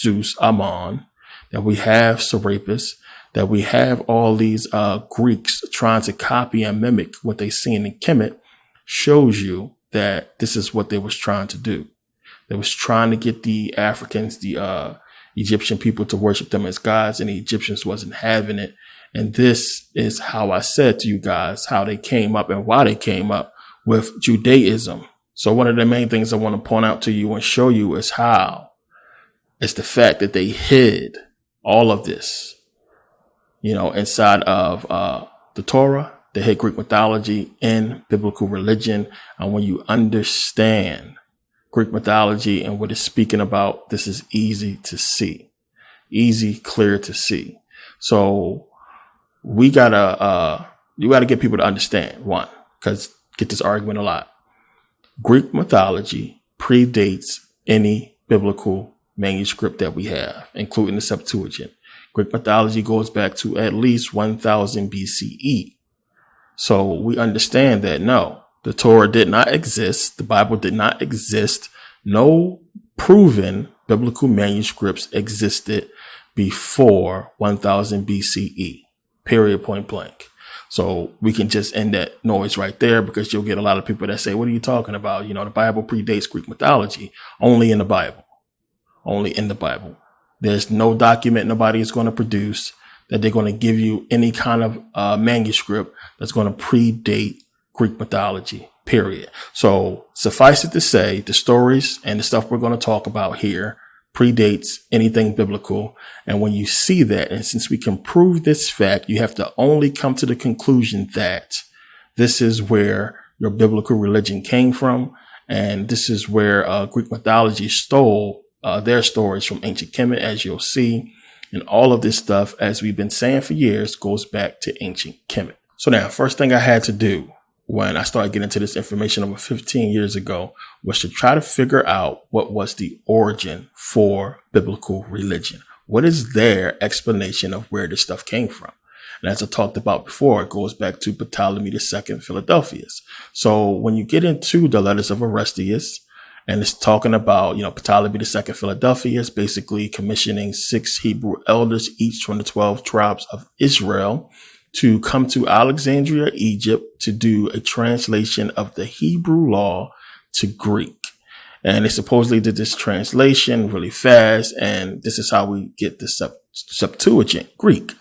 Zeus, Ammon, that we have Serapis, that we have all these Greeks trying to copy and mimic what they seen in Kemet, shows you that this is what they was trying to do. They was trying to get the Africans, the Egyptian people, to worship them as gods, and the Egyptians wasn't having it. And this is how I said to you guys how they came up and why they came up with Judaism. So one of the main things I want to point out to you and show you is how it's the fact that they hid all of this, inside of the Torah. They hid Greek mythology in biblical religion. And when you understand Greek mythology and what it's speaking about, this is easy to see, clear to see. So you gotta get people to understand, one, because get this argument a lot. Greek mythology predates any biblical manuscript that we have, including the Septuagint. Greek mythology goes back to at least 1000 BCE. So we understand that no, the Torah did not exist. The Bible did not exist. No proven biblical manuscripts existed before 1000 BCE, period, point blank. So we can just end that noise right there, because you'll get a lot of people that say, what are you talking about? The Bible predates Greek mythology. Only in the Bible. Only in the Bible. There's no document nobody is going to produce that they're going to give you any kind of manuscript that's going to predate Greek mythology, period. So suffice it to say, the stories and the stuff we're going to talk about here predates anything biblical. And when you see that, and since we can prove this fact, you have to only come to the conclusion that this is where your biblical religion came from. And this is where Greek mythology stole their stories from ancient Kemet, as you'll see. And all of this stuff, as we've been saying for years, goes back to ancient Kemet. So now, first thing I had to do when I started getting into this information over 15 years ago was to try to figure out what was the origin for biblical religion. What is their explanation of where this stuff came from? And as I talked about before, it goes back to Ptolemy II Philadelphus. So when you get into the letters of Orestes, and it's talking about, Ptolemy II Philadelphus basically commissioning 6 Hebrew elders, each from the 12 tribes of Israel, to come to Alexandria, Egypt, to do a translation of the Hebrew law to Greek. And they supposedly did this translation really fast. And this is how we get the Septuagint, Greek.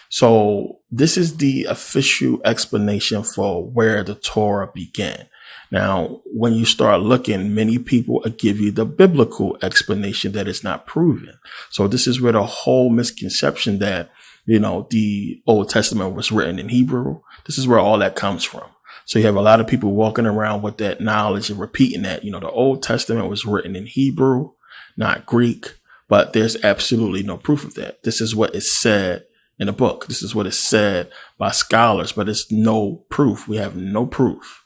So this is the official explanation for where the Torah began. Now, when you start looking, many people give you the biblical explanation that is not proven. So this is where the whole misconception that, the Old Testament was written in Hebrew. This is where all that comes from. So you have a lot of people walking around with that knowledge and repeating that, the Old Testament was written in Hebrew, not Greek, but there's absolutely no proof of that. This is what is said in a book. This is what is said by scholars, but it's no proof. We have no proof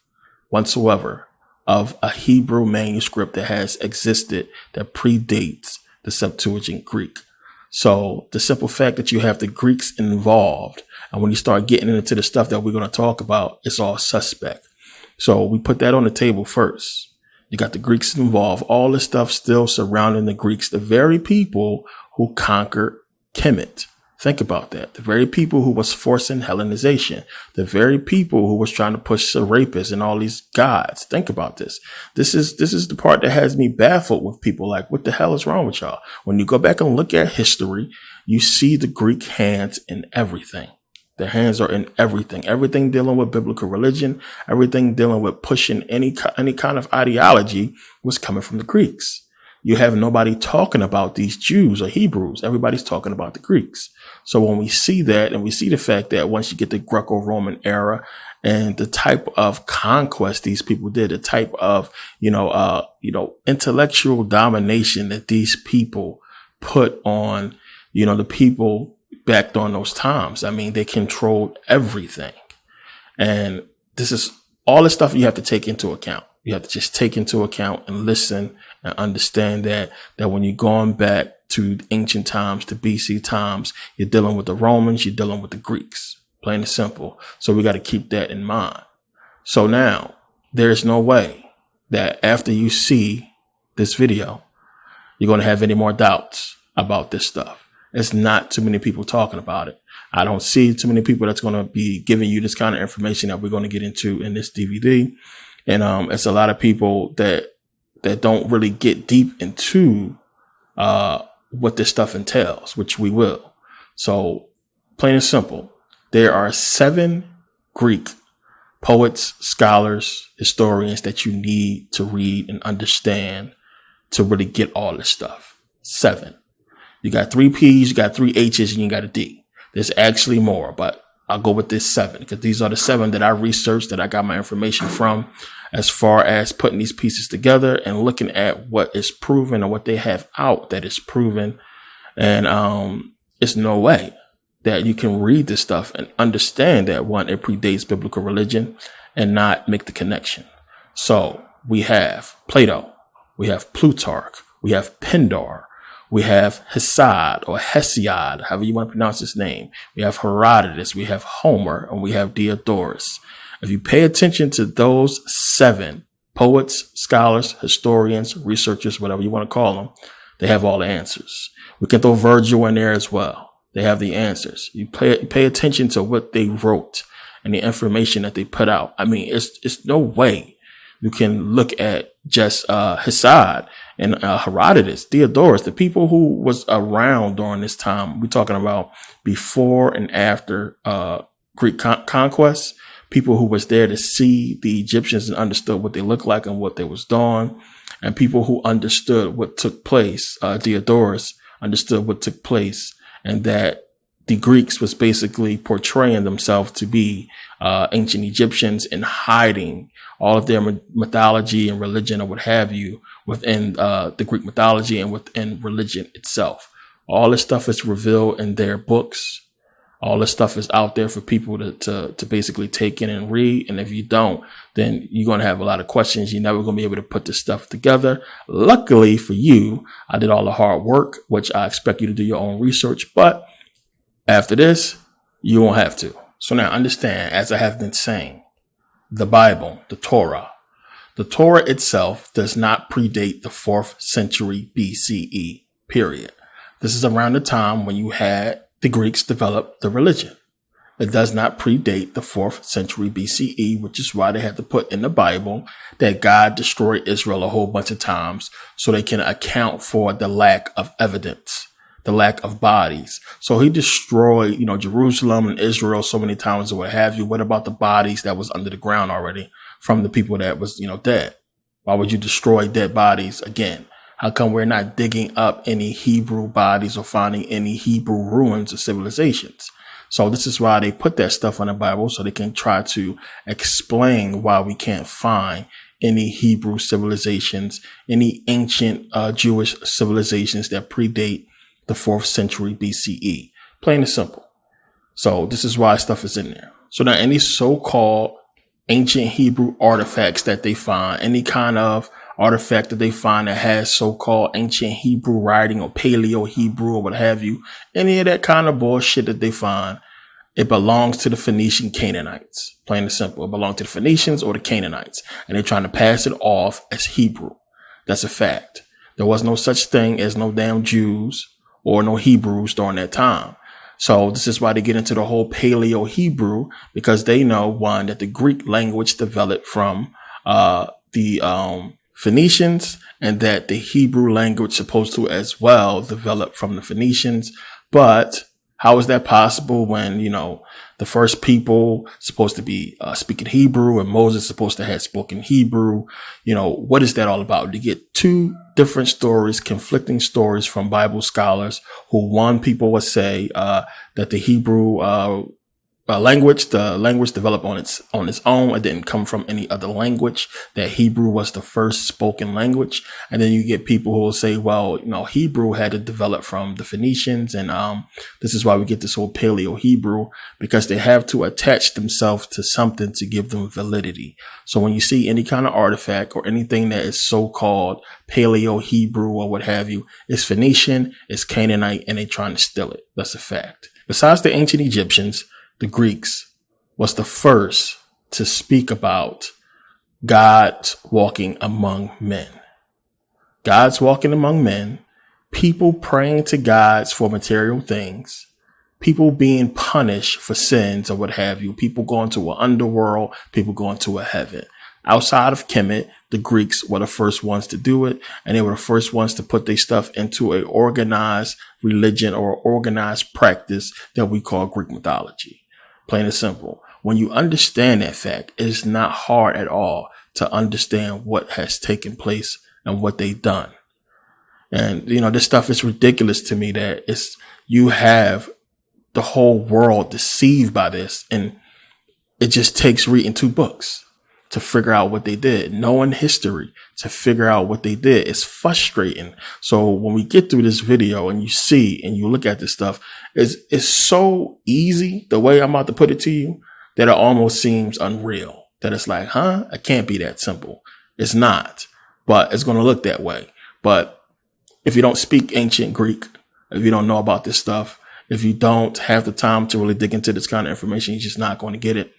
whatsoever of a Hebrew manuscript that has existed that predates the Septuagint Greek. So the simple fact that you have the Greeks involved, and when you start getting into the stuff that we're going to talk about, it's all suspect. So we put that on the table first. You got the Greeks involved, all this stuff still surrounding the Greeks, the very people who conquered Kemet. Think about that. The very people who was forcing Hellenization, the very people who was trying to push Serapis and all these gods. Think about this. This is the part that has me baffled with people like, what the hell is wrong with y'all? When you go back and look at history, you see the Greek hands in everything. Their hands are in everything, everything dealing with biblical religion, everything dealing with pushing any kind of ideology was coming from the Greeks. You have nobody talking about these Jews or Hebrews. Everybody's talking about the Greeks. So when we see that, and we see the fact that once you get the Greco-Roman era and the type of conquest these people did, the type of, intellectual domination that these people put on, the people back during those times. I mean, they controlled everything. And this is all the stuff you have to take into account. You have to just take into account and listen and understand that when you're going back to ancient times, to BC times, you're dealing with the Romans, you're dealing with the Greeks, plain and simple. So we got to keep that in mind. So now there's no way that after you see this video, you're going to have any more doubts. about this stuff. It's not too many people talking about it. I don't see too many people that's going to be giving you this kind of information that we're going to get into in this DVD. And it's a lot of people that don't really get deep into what this stuff entails, which we will. So plain and simple, there are 7 Greek poets, scholars, historians that you need to read and understand to really get all this stuff. 7. You got 3 P's, you got 3 H's, and you got a D. There's actually more, but I'll go with this 7 because these are the 7 that I researched, that I got my information from, as far as putting these pieces together and looking at what is proven or what they have out that is proven. And it's no way that you can read this stuff and understand that, one, it predates biblical religion and not make the connection. So we have Plato, we have Plutarch, we have Pindar, we have Hesiod or Hesiod, however you want to pronounce his name. We have Herodotus, we have Homer, and we have Diodorus. If you pay attention to those 7 poets, scholars, historians, researchers, whatever you want to call them, they have all the answers. We can throw Virgil in there as well. They have the answers. You pay attention to what they wrote and the information that they put out. I mean, it's no way you can look at just Hesiod and Herodotus, Diodorus, the people who was around during this time. We're talking about before and after Greek conquest, people who was there to see the Egyptians and understood what they looked like and what they was doing, and people who understood what took place. Diodorus understood what took place, and that the Greeks was basically portraying themselves to be ancient Egyptians and hiding all of their mythology and religion or what have you within the Greek mythology and within religion itself. All this stuff is revealed in their books. All this stuff is out there for people to basically take in and read. And if you don't, then you're going to have a lot of questions. You're never going to be able to put this stuff together. Luckily for you, I did all the hard work, which I expect you to do your own research. But after this, you won't have to. So now understand, as I have been saying, the Bible, the Torah itself does not predate the 4th century BCE, period. This is around the time when you had the Greeks develop the religion. It does not predate the 4th century BCE, which is why they had to put in the Bible that God destroyed Israel a whole bunch of times so they can account for the lack of evidence, the lack of bodies. So he destroyed, Jerusalem and Israel so many times or what have you. What about the bodies that was under the ground already from the people that was, dead? Why would you destroy dead bodies again? How come we're not digging up any Hebrew bodies or finding any Hebrew ruins of civilizations? So this is why they put that stuff on the Bible, so they can try to explain why we can't find any Hebrew civilizations, any ancient Jewish civilizations that predate the 4th century BCE. Plain and simple. So this is why stuff is in there. So now any so-called ancient Hebrew artifacts that they find, any kind of artifact that they find that has so-called ancient Hebrew writing or Paleo Hebrew or what have you, any of that kind of bullshit that they find, it belongs to the Phoenician Canaanites. Plain and simple. It belongs to the Phoenicians or the Canaanites. And they're trying to pass it off as Hebrew. That's a fact. There was no such thing as no damn Jews or no Hebrews during that time. So this is why they get into the whole Paleo Hebrew, because they know, one, that the Greek language developed from the Phoenicians, and that the Hebrew language supposed to as well develop from the Phoenicians. But how is that possible when, the first people supposed to be speaking Hebrew and Moses supposed to have spoken Hebrew? What is that all about? To get 2 different stories, conflicting stories from Bible scholars who, one, people would say that the Hebrew language developed on its own. It didn't come from any other language, that Hebrew was the first spoken language. And then you get people who will say, well, Hebrew had to develop from the Phoenicians. And this is why we get this whole Paleo Hebrew, because they have to attach themselves to something to give them validity. So when you see any kind of artifact or anything that is so-called Paleo Hebrew or what have you, it's Phoenician, it's Canaanite, and they're trying to steal it. That's a fact. Besides the ancient Egyptians, the Greeks was the first to speak about God walking among men. God's walking among men people praying to gods for material things, people being punished for sins or what have you, people going to an underworld, people going to a heaven. Outside of Kemet, the Greeks were the first ones to do it, and they were the first ones to put their stuff into a organized religion or organized practice that we call Greek mythology. Plain and simple. When you understand that fact, it's not hard at all to understand what has taken place and what they've done. And, this stuff is ridiculous to me that you have the whole world deceived by this. And it just takes reading 2 books to figure out what they did, knowing history to figure out what they did. It's frustrating. So when we get through this video and you see and you look at this stuff, it's so easy the way I'm about to put it to you that it almost seems unreal. That it's like, it can't be that simple. It's not, but it's going to look that way. But if you don't speak ancient Greek, if you don't know about this stuff, if you don't have the time to really dig into this kind of information, you're just not going to get it.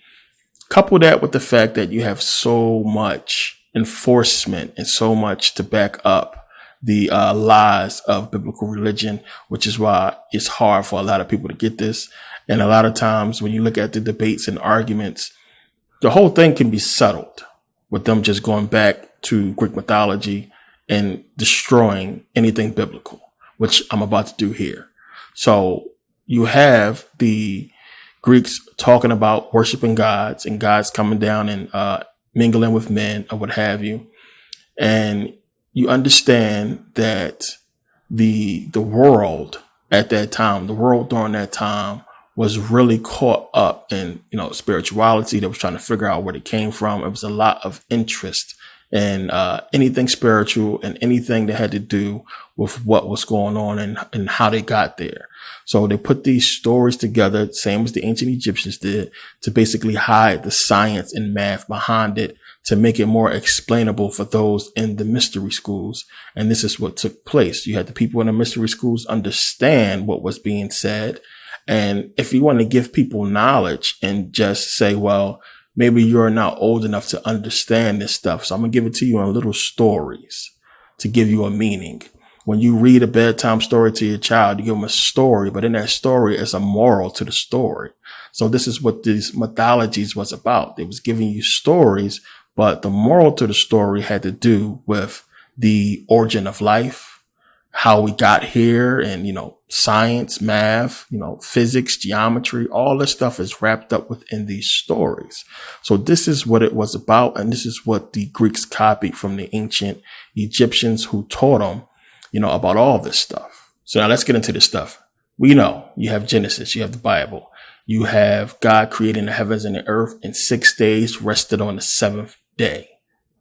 Couple that with the fact that you have so much enforcement and so much to back up the lies of biblical religion, which is why it's hard for a lot of people to get this. And a lot of times when you look at the debates and arguments, the whole thing can be settled with them just going back to Greek mythology and destroying anything biblical, which I'm about to do here. So you have the Greeks talking about worshiping gods and gods coming down and mingling with men or what have you. And you understand that the world at that time, the world during that time was really caught up in, spirituality. They was trying to figure out where it came from. It was a lot of interest in anything spiritual and anything that had to do with what was going on and how they got there. So they put these stories together, same as the ancient Egyptians did, to basically hide the science and math behind it, to make it more explainable for those in the mystery schools. And this is what took place. You had the people in the mystery schools understand what was being said. And if you want to give people knowledge and just say, well, maybe you're not old enough to understand this stuff, so I'm going to give it to you in little stories to give you a meaning. When you read a bedtime story to your child, you give them a story, but in that story is a moral to the story. So this is what these mythologies was about. They was giving you stories, but the moral to the story had to do with the origin of life, how we got here, and, science, math, physics, geometry, all this stuff is wrapped up within these stories. So this is what it was about. And this is what the Greeks copied from the ancient Egyptians who taught them, about all this stuff. So now let's get into this stuff. We know you have Genesis, you have the Bible, you have God creating the heavens and the earth in 6 days, rested on the 7th day.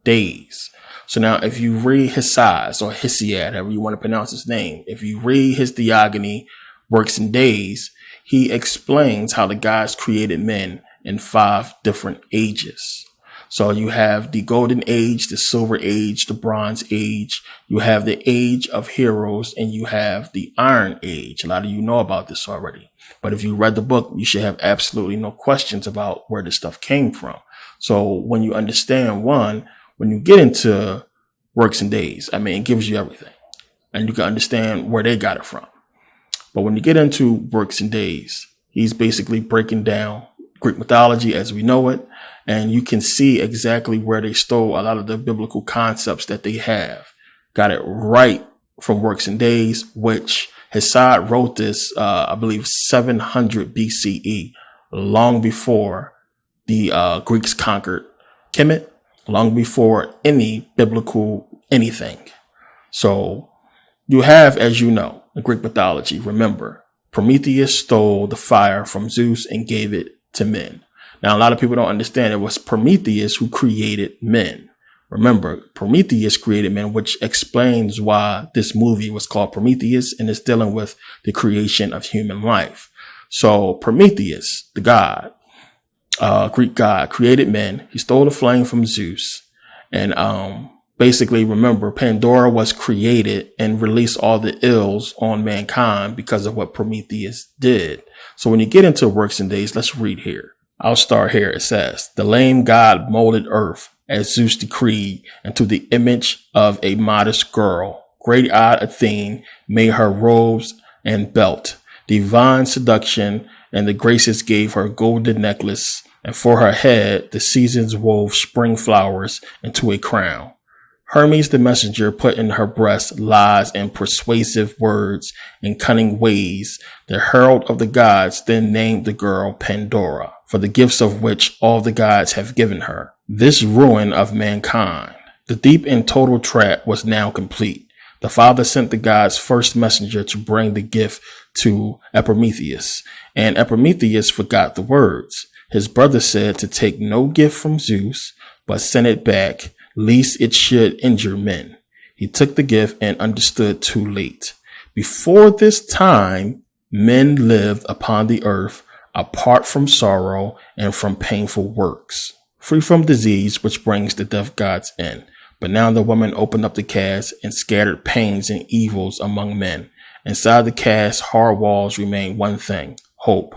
Days. So now if you read Hesiod or Hesiod, however you want to pronounce his name, if you read his Theogony, Works and Days, he explains how the gods created men in 5 different ages. So you have the golden age, the silver age, the bronze age, you have the age of heroes, and you have the iron age. A lot of you know about this already. But if you read the book, you should have absolutely no questions about where this stuff came from. So when you understand when you get into Works and Days, it gives you everything. And you can understand where they got it from. But when you get into Works and Days, he's basically breaking down Greek mythology as we know it. And you can see exactly where they stole a lot of the biblical concepts that they have. Got it right from Works and Days, which Hesiod wrote this, I believe, 700 BCE, long before the Greeks conquered Kemet, long before any biblical anything. So you have, as you know, the Greek mythology. Remember, Prometheus stole the fire from Zeus and gave it to men. Now, a lot of people don't understand it was Prometheus who created men. Remember, Prometheus created men, which explains why this movie was called Prometheus and is dealing with the creation of human life. So Prometheus, the god, Greek god, created men. He stole the flame from Zeus. And basically, remember, Pandora was created and released all the ills on mankind because of what Prometheus did. So when you get into Works and Days, let's read here. I'll start here. It says, the lame god molded earth as Zeus decreed into the image of a modest girl, Great eyed Athene made her robes and belt. Divine seduction and the Graces gave her golden necklace, and for her head the seasons wove spring flowers into a crown. Hermes the messenger put in her breast lies and persuasive words and cunning ways. The herald of the gods then named the girl Pandora, for the gifts of which all the gods have given her. This ruin of mankind. The deep and total trap was now complete. The father sent the gods' first messenger to bring the gift to Epimetheus, and Epimetheus forgot the words. His brother said to take no gift from Zeus, but send it back, lest it should injure men. He took the gift and understood too late. Before this time, men lived upon the earth, apart from sorrow and from painful works, free from disease, which brings the death god's end. But now the woman opened up the cask and scattered pains and evils among men. Inside the cask's hard walls remained one thing, hope,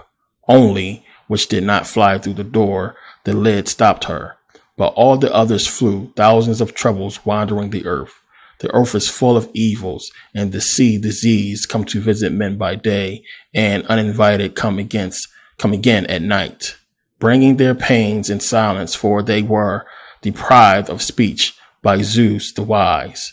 only, which did not fly through the door. The lid stopped her. But all the others flew, thousands of troubles wandering the earth. The earth is full of evils, and the sea disease come to visit men by day, and uninvited come again at night, bringing their pains in silence, for they were deprived of speech by Zeus the wise.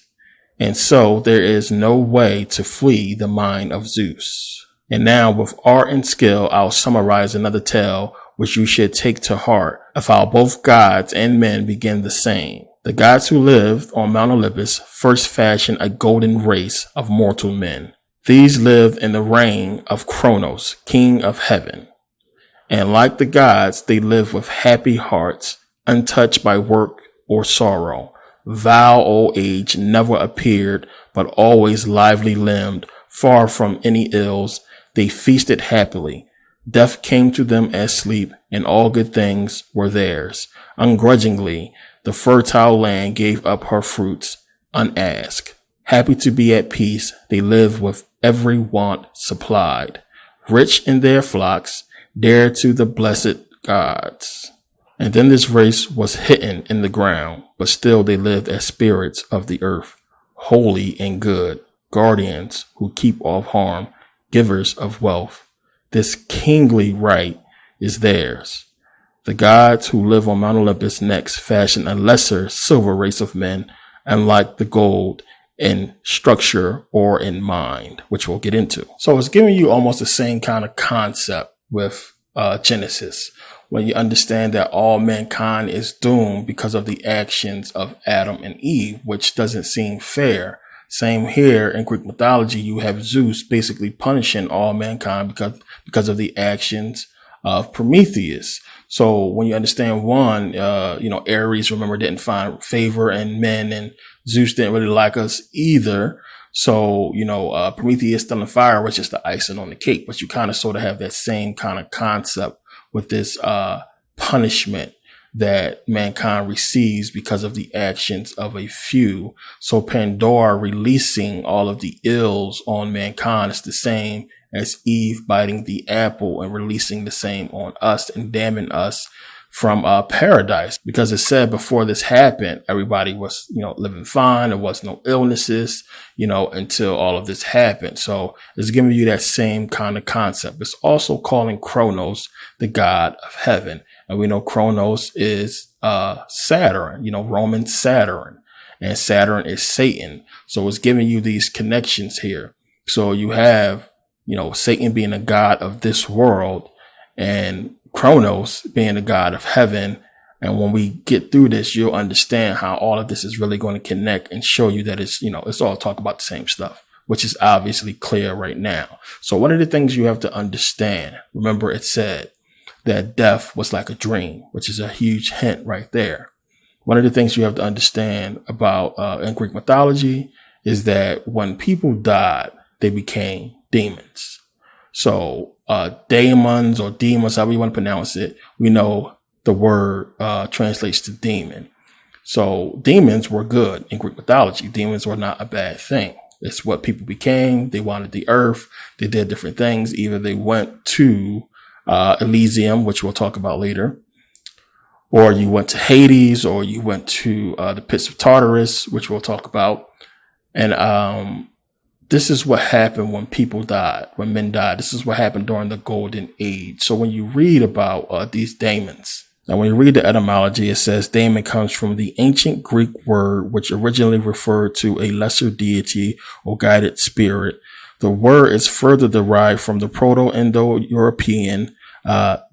And so there is no way to flee the mind of Zeus. And now with art and skill, I'll summarize another tale which you should take to heart if how both gods and men begin the same. The gods who lived on Mount Olympus first fashioned a golden race of mortal men. These lived in the reign of Kronos, king of heaven. And like the gods, they lived with happy hearts, untouched by work or sorrow. Vile old age never appeared, but always lively limbed, far from any ills. They feasted happily. Death came to them as sleep, and all good things were theirs. Ungrudgingly, the fertile land gave up her fruits, unasked. Happy to be at peace, they lived with every want supplied. Rich in their flocks, dear to the blessed gods. And then this race was hidden in the ground, but still they lived as spirits of the earth, holy and good, guardians who keep off harm, givers of wealth. This kingly right is theirs. The gods who live on Mount Olympus next fashioned a lesser silver race of men, unlike the gold in structure or in mind, which we'll get into. So it's giving you almost the same kind of concept with Genesis, when you understand that all mankind is doomed because of the actions of Adam and Eve, which doesn't seem fair. Same here in Greek mythology, you have Zeus basically punishing all mankind because of the actions of Prometheus. So when you understand one, Ares, remember, didn't find favor in men, and Zeus didn't really like us either. So, Prometheus stealing fire was just the icing on the cake, but you kind of sort of have that same kind of concept with this punishment that mankind receives because of the actions of a few. So Pandora releasing all of the ills on mankind is the same as Eve biting the apple and releasing the same on us and damning us from paradise, because it said before this happened, everybody was, living fine. There was no illnesses, until all of this happened. So it's giving you that same kind of concept. It's also calling Kronos the god of heaven. And we know Kronos is Saturn, Roman Saturn, and Saturn is Satan. So it's giving you these connections here. So you have, Satan being a god of this world and Kronos being the god of heaven. And when we get through this, you'll understand how all of this is really going to connect and show you that it's all talk about the same stuff, which is obviously clear right now. So one of the things you have to understand, remember it said that death was like a dream, which is a huge hint right there. One of the things you have to understand about in Greek mythology is that when people died, they became demons. So daemons or demons, however you want to pronounce it, we know the word translates to demon. So demons were good in Greek mythology. Demons were not a bad thing. It's what people became. They wanted the earth. They did different things. Either they went to Elysium, which we'll talk about later, or you went to Hades, or you went to the pits of Tartarus, which we'll talk about. And this is what happened when people died, when men died. This is what happened during the Golden Age. So when you read about these daemons, now when you read the etymology, it says daemon comes from the ancient Greek word, which originally referred to a lesser deity or guided spirit. The word is further derived from the Proto-Indo-European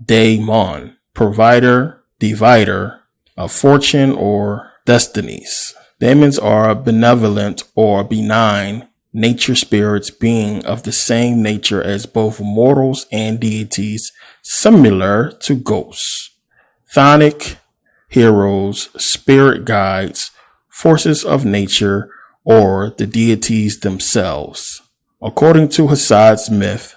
daemon, provider, divider of fortune or destinies. Daemons are benevolent or benign nature spirits, being of the same nature as both mortals and deities, similar to ghosts, chthonic heroes, spirit guides, forces of nature, or the deities themselves. According to Hasad's myth,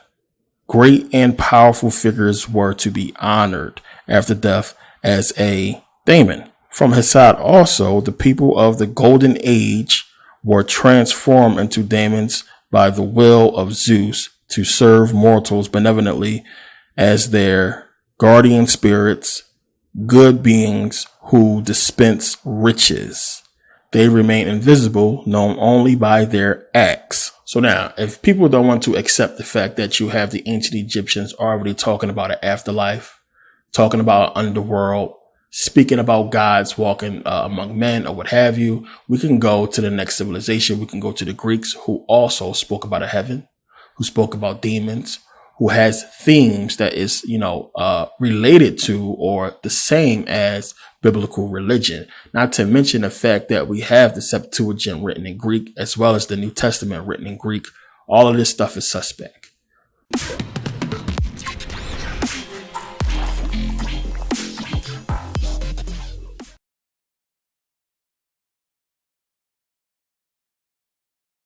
great and powerful figures were to be honored after death as a daemon. From Hasad also, the people of the Golden Age were transformed into daemons by the will of Zeus to serve mortals benevolently as their guardian spirits, good beings who dispense riches. They remain invisible, known only by their acts. So now, if people don't want to accept the fact that you have the ancient Egyptians already talking about an afterlife, talking about underworld, speaking about gods walking among men or what have you, we can go to the next civilization. We can go to the Greeks, who also spoke about a heaven, who spoke about demons, who has themes that is, related to or the same as biblical religion. Not to mention the fact that we have the Septuagint written in Greek, as well as the New Testament written in Greek. All of this stuff is suspect.